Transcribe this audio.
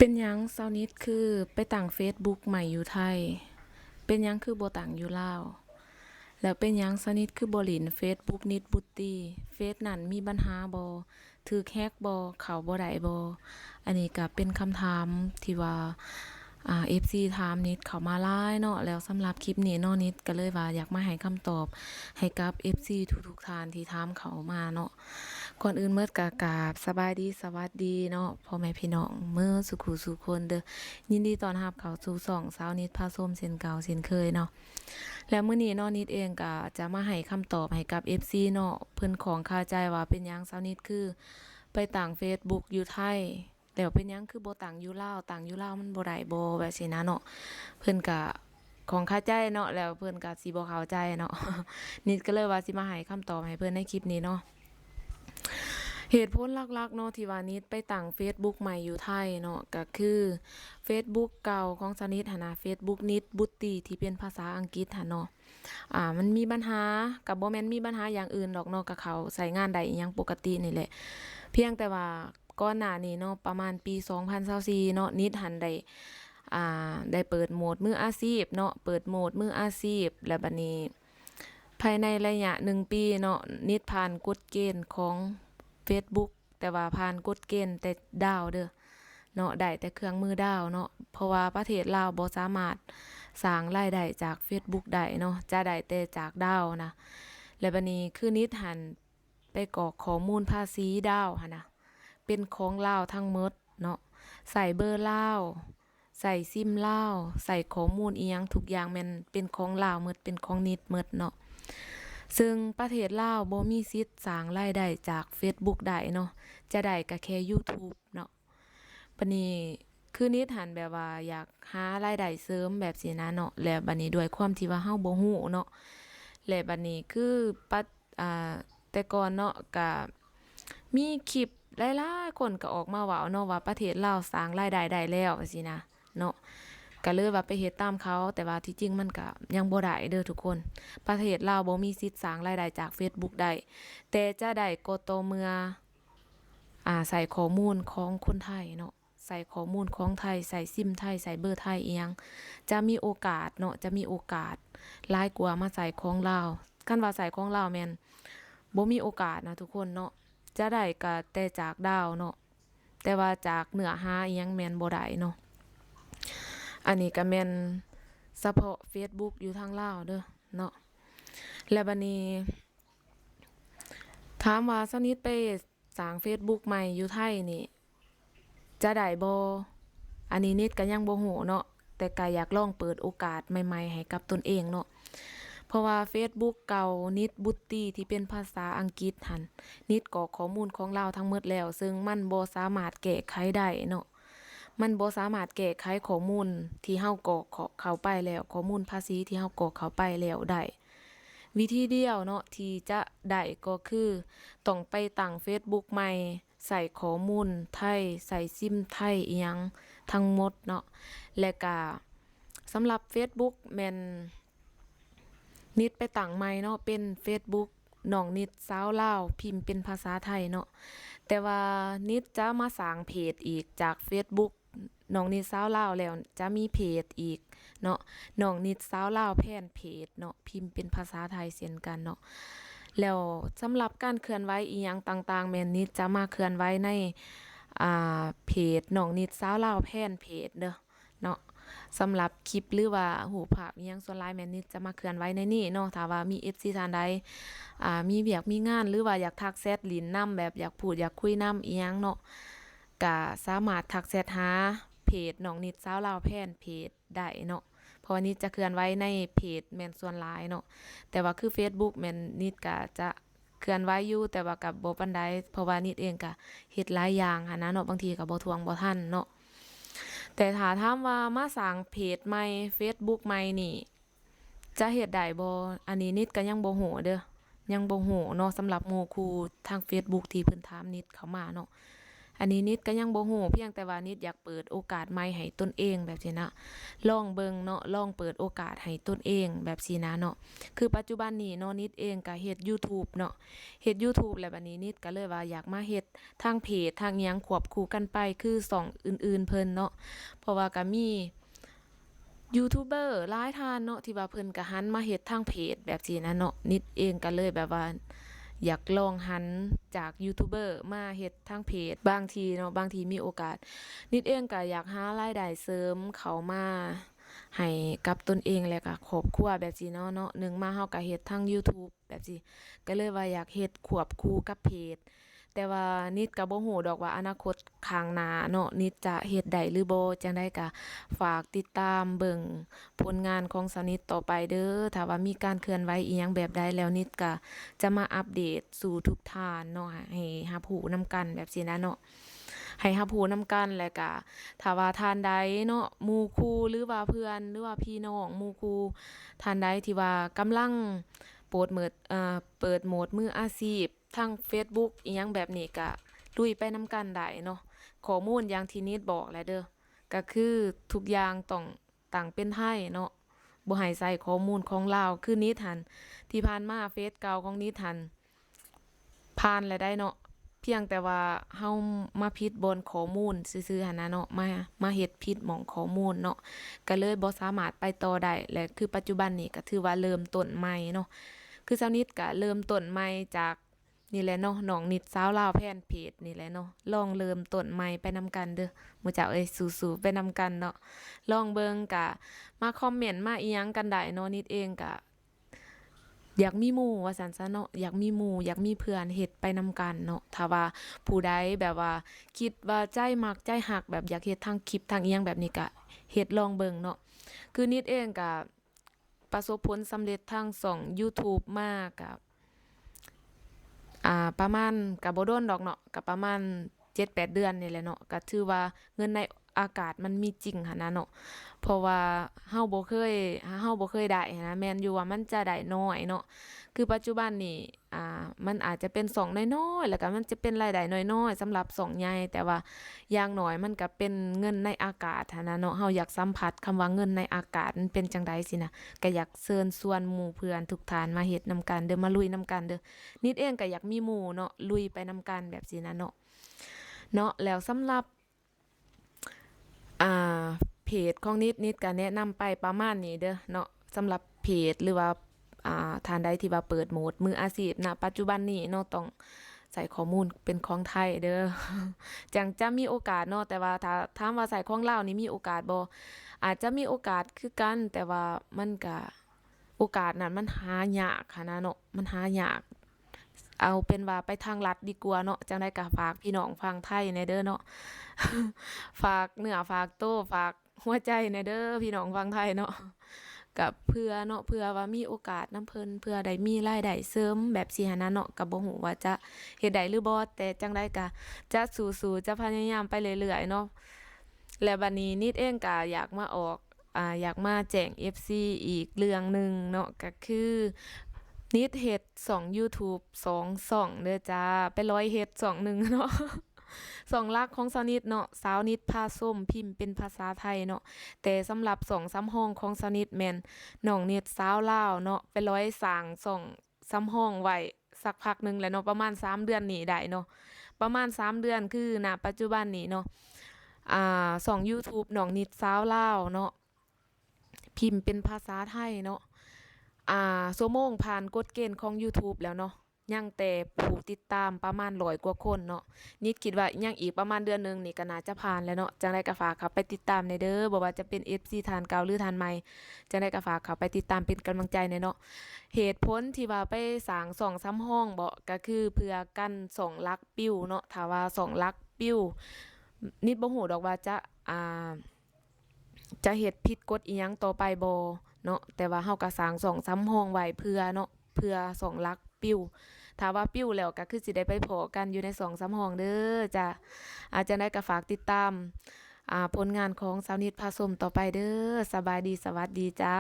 เป็นหยังเช้านิดคือไปตั้งเฟซบุ๊กใหม่อยู่ไทยเป็นหยังคือบ่ตั้งอยู่ลาวแล้วเป็นหยังเช้านิดคือบ่เล่นเฟซบุ๊กนิดบุตตี้เฟซนั้นมีปัญหาบ่ถูกแฮ็กบ่เข้าบ่ได้บ่อันนี้ก็เป็นคำถามที่ว่าFC ถามนิดเข้ามาหลายเนาะแล้วสำหรับคลิปนี้เนาะนิดก็เลยว่าอยากมาให้คำตอบให้กับ FC ทุกๆท่านที่ถามเข้ามาเนาะ ก่อนอื่นเมิดกากราบสบายดีสวัสดีเนาะพ่อแม่พี่น้องเมื่อสุขุสุขคนเด้อยินดีต้อนรับเข้าสู่ช่องสาวนิดพาส้มเช่นเก่าเช่นเคยเนาะแล้วมื้อนี้เนาะนิดเองก็จะมาให้คำตอบให้กับ FC เนาะเพิ่นของคาใจว่าเป็นหยังสาวนิดคือไปตั้ง Facebook อยู่ไทยแล้วเป็นหยังคือบ่ตั้งอยู่ลาวตั้งอยู่ลาวมันบ่ได้บ่แบบซี้นะเนาะเพิ่นก็ของคาใจเนาะแล้วเพิ่นก็สิบ่เข้าใจเนาะนิดก็เลยว่าสิมาให้คำตอบให้เพิ่นในคลิปนี้เนาะ เหตุผลหลักๆเนาะที่ว่านิดไปตั้งเฟซบุ๊กใหม่อยู่ไทยเนาะก็คือเฟซบุ๊กเก่าของสนิทหั้นน่ะเฟซบุ๊กนิดบุตตีที่เป็นภาษาอังกฤษหั้นเนาะมันมีปัญหาก็บ่แม่นมีปัญหาอย่างอื่นดอกเนาะก็เข้าใช้งานได้อิหยังปกตินี่แหละเพียงแต่ว่าก่อนหน้านี้เนาะประมาณปี2024เนาะนิดหั้นได้เปิดโหมดมืออาชีพเนาะเปิดโหมดมืออาชีพแล้วบัดนี้ภายในระยะ1 ปีเนาะนิดผ่านกฎเกณฑ์ของ Facebook แต่ว่าผ่านกฎเกณฑ์แต่ดาวเด้อเนาะได้แต่เครื่องมือดาวเนาะเพราะว่าประเทศลาวบ่สามารถสร้างรายได้จาก Facebook ได้เนาะจะได้แต่จากดาวนะและบัดนี้คือนิดหันไปกรอกข้อมูลภาษีดาวหั่นน่ะเป็นของลาวทั้งหมดเนาะใส่เบอร์ลาวใส่ซิมลาวใส่ข้อมูลอิหยังทุกอย่างแม่นเป็นของลาวหมดเป็นของนิดหมดเนาะ ซึ่งประเทศลาวบ่มีสิทธิ์สร้างรายได้จาก Facebook ได้เนาะจะได้ก็แค่ YouTube เนาะบัดนี้คือนิดหันแบบว่าอยากหารายได้เสริมแบบซี้นะเนาะแล้วบัดนี้ด้วยความที่ว่าเราบ่ฮู้เนาะและบัดนี้คืออ่าแต่ก่อนเนาะก็มีคลิปหลายๆคนก็ออกมาเว้าเนาะว่าประเทศลาวสร้างรายได้ได้แล้วจังซี้นะเนาะก็เลยว่าไปเฮ็ดตามเขาแต่ว่าที่จริงมันก็ยังบ่ได้เด้อทุกคน ประเทศลาวบ่มีสิทธิ์สร้างรายได้จาก Facebook ได้แต่จะได้ก็ต่อเมื่อใส่ข้อมูลของคนไทยเนาะใส่ข้อมูลของไทยใส่ซิมไทยใส่เบอร์ไทยอีหยังจะมีโอกาสเนาะจะมีโอกาสหลายกว่ามาใส่ของลาวคันว่าใส่ของลาวแม่นบ่มีโอกาสนะทุกคนเนาะจะได้ก็แต่จากดาวเนาะแต่ว่าจากเนื้อหาอีหยังแม่นบ่ได้เนาะอันนี้ก็แม่นเฉพาะ Facebook อยู่ทางลาวเด้อเนาะ แล้วบัดนี้ถามว่าซักนิดไปสร้าง Facebook ใหม่อยู่ไทยนี่จะได้บ่อันนี้นิดก็ยังบ่ฮู้เนาะแต่ก็อยากลองเปิดโอกาสใหม่ๆให้กับตนเองเนาะเพราะว่า Facebook เก่านิดบุตตี้ที่เป็นภาษาอังกฤษหั้นนิดกรอกข้อมูลของลาวทั้งหมดแล้วซึ่งมันบ่สามารถแก้ไขได้เนาะมันบ่สามารถแก้ไขข้อมูลที่เรากรอกเข้าไปแล้วข้อมูลภาษีที่เรากรอกเข้าไปแล้วได้ วิธีเดียวเนาะที่จะได้ก็คือต้องไปตั้ง Facebook ใหม่ใส่ข้อมูลไทยใส่ซิมไทยอิหยังทั้งหมดเนาะและก็สำหรับ Facebook แม่นนิดไปตั้งใหม่เนาะเป็น Facebook น้องนิดสาวลาวพิมพ์เป็นภาษาไทยเนาะแต่ว่านิดจะมาสร้างเพจอีกจาก Facebook น้องนิดสาวลาวแล้วจะมีเพจอีกเนาะ น้องนิดสาวลาวแพนเพจเนาะพิมพ์เป็นภาษาไทยเช่นกันเนาะแล้วสำหรับการเคลื่อนไหวอีหยังต่างๆแม่นนิดจะมาเคลื่อนไหวในเพจน้องนิดสาวลาวแพนเพจเด้อเนาะสำหรับคลิปหรือว่ารูปภาพอิหยังส่วนหลายแม่นนิดจะมาเคลื่อนไหวในนี้เนาะถ้าว่ามี FC ท่านใดมีเวียกมีงานหรือว่าอยากทักแชทหลินนำแบบอยากพูดอยากคุยนำอีหยังเนาะก็สามารถทักแชทหาเพจน้องนิดสาวลาวแพนเพจได้เนาะ เพราะว่านิดจะเคลื่อนไหวในเพจแม่นส่วนหลายเนาะแต่ว่าคือ Facebook แม่นนิดก็จะเคลื่อนไหวอยู่แต่ว่าก็บ่ปานใดเพราะว่านิดเองก็เฮ็ดหลายอย่างหันนะเนาะบางทีก็บ่ทวงบ่ทันเนาะแต่ถ้าถามว่ามาสร้างเพจใหม่ Facebook ใหม่นี่จะเฮ็ดได้บ่อันนี้นิดก็ยังบ่ฮู้เด้อยังบ่ฮู้เนาะสำหรับหมู่คู่ทาง Facebook ที่เพิ่นถามนิดเข้ามาเนาะ อันนี้นิดก็ยังบ่ฮู้เพียงแต่ว่านิดอยากเปิดโอกาสใหม่ให้ตนเองแบบนี้นะลองเบิ่งเนาะลองเปิดโอกาสให้ตนเองแบบสินะเนาะคือปัจจุบันนี้เนาะนิดเองก็เฮ็ด YouTube เนาะเฮ็ด YouTube แล้วบัดนี้นิดก็เลยว่าอยากมาเฮ็ดทางเพจทางหยังควบคู่กันไปคือช่องอื่นๆเพิ่นเนาะเพราะว่าก็มียูทูบเบอร์หลายท่านเนาะที่ว่าเพิ่นก็หันมาเฮ็ดทางเพจแบบสินะเนาะนิดเองก็เลยแบบว่าอยากลองหันจากยูทูบเบอร์มาเฮ็ดทางเพจบางทีเนาะบางทีมีโอกาสนิดเองก็อยากหารายได้เสริมเข้ามาให้กับตนเองและก็ครอบครัวแบบสิเนาะหนึ่งมาเฮาก็เฮ็ดทาง YouTube แบบสิก็เลยว่าอยากเฮ็ดควบคู่กับเพจแต่ว่านิดก็บ่ฮู้ดอกว่าอนาคตข้างหน้าเนาะนิดจะเฮ็ดได้หรือบ่จังได๋ก็ฝากติดตามเบิ่งผลงานของสาวนิทต่อไปเด้อถ้าว่ามีการเคลื่อนไหวอีหยังแบบใดแล้วนิดก็จะมาอัปเดตสู่ทุกท่านเนาะให้รับรู้นำกันแบบสินะเนาะให้รับรู้นำกันแล้วก็ถ้าว่าท่านใดเนาะหมู่คู่หรือว่าเพื่อนหรือว่าพี่น้องหมู่คู่ท่านใดที่ว่ากำลังเปิดโหมดมืออาชีพทาง Facebook อีหยังแบบนี้ก็ลุยไปนำกันได้เนาะข้อมูลอย่างที่นิดบอกแหละเด้อก็คือทุกอย่างต้องต่างเป็นไทยเนาะบ่ให้ใส่ข้อมูลของลาวคือนิทานที่ผ่านมาเฟซเก่าของนิทานผ่านแล้วได้เนาะเพียงแต่ว่าเฮามาผิดบนข้อมูลซื่อๆหั่นนะเนาะมาเฮ็ดผิดหม่องข้อมูลเนาะก็เลยบ่สามารถไปต่อได้และคือปัจจุบันนี้ก็ถือว่าเริ่มต้นใหม่เนาะคือสาวนิทก็เริ่มต้นใหม่จากนี่แหละเนาะน้องนิดสาวลาวแพนเพจนี่แหละเนาะลองเริ่มต้นใหม่ไปนำกันเด้อหมู่เจ้าเอ้ยสู้ๆไปนำกันเนาะลองเบิ่งก็มาคอมเมนต์มาอีหยังกันได้เนาะนิดเองก็อยากมีหมู่ว่าซั่นซะเนาะอยากมีหมู่อยากมีเพื่อนเฮ็ดไปนำกันเนาะถ้าว่าผู้ใดแบบว่าคิดว่าใจมักใจฮักแบบอยากเฮ็ดทางคลิปทางอีหยังแบบนี้ก็เฮ็ดลองเบิ่งเนาะคือนิดเองก็ประสบผลสำเร็จทางช่อง YouTube มาก็ประมาณก็บ่โดนดอกเนาะก็ประมาณ7-8 เดือนนี่แหละเนาะก็ถือว่าเงินในอากาศมันมีจริงหันนะเนาะเพราะว่าเฮาบ่เคยได้หั้นนะแม่นอยู่ว่ามันจะได้น้อยเนาะคือปัจจุบันนี่มันอาจจะเป็นช่องน้อยๆแล้วก็มันจะเป็นรายได้น้อยๆสำหรับช่องใหญ่แต่ว่าอย่างน้อยมันก็เป็นเงินในอากาศหั้นนะเนาะเฮาอยากสัมผัสคำว่าเงินในอากาศมันเป็นจั่งใดสินะก็อยากเชิญชวนหมู่เพื่อนทุกท่านมาเฮ็ดนำกันเด้อมาลุยนำกันเด้อนิดเองก็อยากมีหมู่เนาะลุยไปนำกันแบบสินะเนาะแล้วสำหรับอ่าเพจของนิดก็แนะนำไปประมาณนี้เด้อเนาะสำหรับเพจหรือว่าท่านใดที่ว่าเปิดโหมดมืออาชีพณปัจจุบันนี้เนาะต้องใส่ข้อมูลเป็นของไทยเด้อ จังจะมีโอกาสเนาะแต่ว่าถ้าถามว่าใส่ของลาวนี่มีโอกาสบ่อาจจะมีโอกาสคือกันแต่ว่ามันก็โอกาสนั้นมันหายากค่ะนะเนาะมันหายากเอาเป็นว่าไปทางลัดดีกว่าเนาะจังได๋ก็ฝากพี่น้องฟังไทยแหน่เด้อเนาะ ฝากเนื้อฝากตัวฝากหัวใจแหน่เด้อพี่น้องฟังไทยเนาะกับเพื่อเนาะเพื่อว่ามีโอกาสนำเพิ่นเพื่อได้มีรายได้เสริมแบบสิหันนะเนาะก็บ่ฮู้ว่าจะเฮ็ดได้หรือบ่แต่จังได๋ก็จะสู้ๆจะพยายามไปเรื่อยๆเนาะและบัดนี้นิดเองก็อยากมาออกอยากมาแจ้ง FC อีกเรื่องหนึ่งเนาะก็คือนิดเฮ็ดช่อง YouTube 2ช่องเด้อจ้าไปร้อยเฮ็ดช่องหนึ่งเนาะ สองหลักของสาวนิทเนาะสาวนิทพาส้มพิมพ์เป็นภาษาไทยเนาะแต่สำหรับ2-3ห้องของสาวนิทแม่นน้องนิดสาวลาวเนาะไปร้อยสร้าง2-3ห้องไว้สักพักหนึงแล้วเนาะประมาณ3 เดือนนี้ได้เนาะประมาณ3 เดือนคือณปัจจุบันนี้เนาะช่อง YouTube น้องนิดสาวลาวเนาะพิมพ์เป็นภาษาไทยเนาะชั่วโมงผ่านกฎเกณฑ์ของ YouTube แล้วเนาะยังแต่ผู้ติดตามประมาณ100 กว่าคนเนาะนิดคิดว่ายังอีกประมาณเดือนหนึงนี่ก็น่าจะผ่านแล้วเนาะจังได๋ก็ฝากเขาไปติดตามในเด้อบ่ว่าจะเป็น FC ท่านเก่าหรือท่านใหม่จังได๋ก็ฝากเขาไปติดตามเป็นกำลังใจแหน่เนาะเหตุผลที่ว่าไปสร้าง2-3ห้องบ่ก็คือเพื่อกัน2หลักปลิวเนาะถ้าว่า2หลักปลิวนิดบ่ฮู้ดอกว่าจะเฮ็ดผิดกฎอีหยังต่อไปบ่เนาะแต่ว่าเฮาก็สร้าง2-3ห้องไว้เพื่อเนาะเพื่อ2หลักปลิวถ้าว่าปลิวแล้วก็คือสิได้ไปพ้อกันอยู่ใน2-3ห้องเด้อจ้ะจั่งใดก็ฝากติดตามผลงานของสาวนิทพาส้มต่อไปเด้อสบายดีสวัสดีจ้า